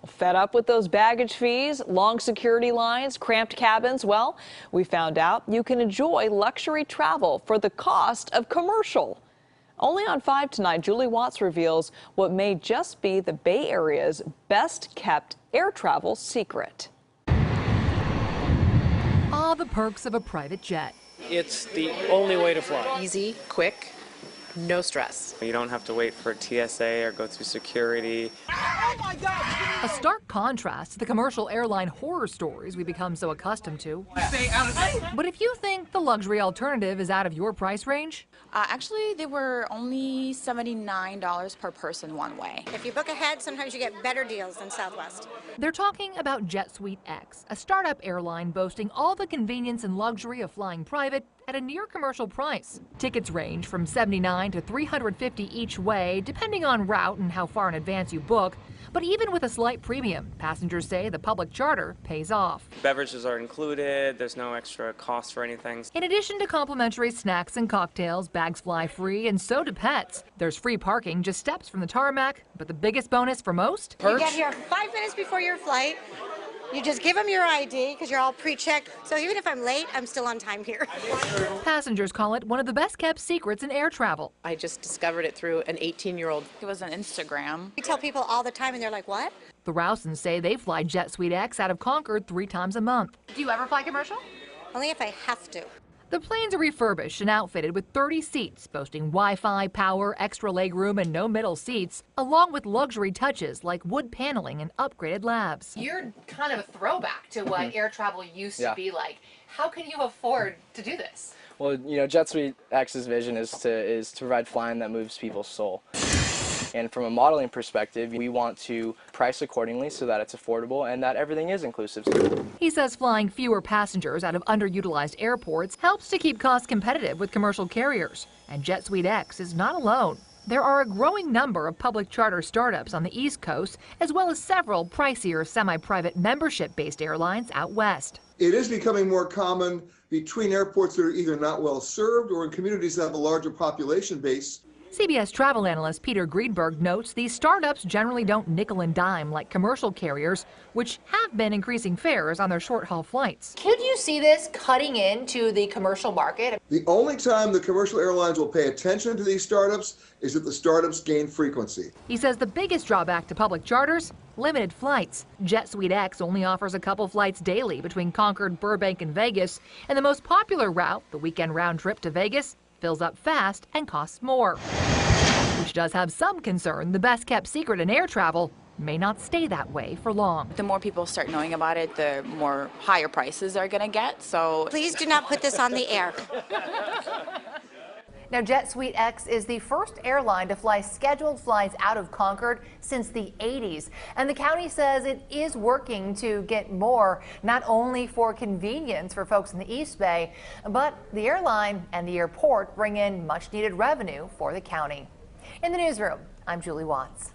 Fed up with those baggage fees, long security lines, cramped cabins? Well, we found out you can enjoy luxury travel for the cost of commercial. Only on 5 tonight, Julie Watts reveals what may just be the Bay Area's best kept air travel secret. All the perks of a private jet. It's the only way to fly. Easy, quick, no stress. You don't have to wait for TSA or go through security. Oh my God! A stark contrast to the commercial airline horror stories we become so accustomed to. Stay out of sight. But if you think the luxury alternative is out of your price range, Actually, they were only $79 per person one way. If you book ahead, sometimes you get better deals than Southwest. they're talking about JetSuiteX, a startup airline boasting all the convenience and luxury of flying private at a near commercial price. Tickets range from $79 to $350 each way, depending on route and how far in advance you book. But even with a slight premium, passengers say the public charter pays off. Beverages are included, there's no extra cost for anything. In addition to complimentary snacks and cocktails, bags fly free, and so do pets. There's free parking just steps from the tarmac, but the biggest bonus for most? You get here 5 minutes before your flight. You just give them your ID because you're all pre-checked. So even if I'm late, I'm still on time here. Passengers call it one of the best kept secrets in air travel. I just discovered it through an 18-year-old. It was on Instagram. We tell people all the time and they're like, what? The Rousens say they fly JetSuiteX out of Concord 3 times a month. Do you ever fly commercial? Only if I have to. The planes are refurbished and outfitted with 30 seats, boasting Wi-Fi, power, extra legroom, and no middle seats, along with luxury touches like wood paneling and upgraded labs. You're kind of a throwback to what air travel used to be like. How can you afford to do this? Well, you know, JetSuiteX's vision is to provide flying that moves people's soul. And from a modeling perspective, we want to price accordingly so that it's affordable and that everything is inclusive. He says flying fewer passengers out of underutilized airports helps to keep costs competitive with commercial carriers. And JetSuiteX is not alone. There are a growing number of public charter startups on the East Coast, as well as several pricier semi-private membership-based airlines out west. It is becoming more common between airports that are either not well served or in communities that have a larger population base. CBS travel analyst Peter Greenberg notes these startups generally don't nickel and dime like commercial carriers, which have been increasing fares on their short-haul flights. Could you see this cutting into the commercial market? The only time the commercial airlines will pay attention to these startups is if the startups gain frequency. He says the biggest drawback to public charters, limited flights. JetSuiteX only offers a couple flights daily between Concord, Burbank, and Vegas, and the most popular route, the weekend round trip to Vegas, fills up fast and costs more. Which does have some concern the best kept secret in air travel may not stay that way for long. The more people start knowing about it, the more higher prices they're going to get. So Please do not put this on the air. Now, JetSuiteX is the first airline to fly scheduled flights out of Concord since the 80s. And the county says it is working to get more, not only for convenience for folks in the East Bay, but the airline and the airport bring in much needed revenue for the county. In the newsroom, I'm Julie Watts.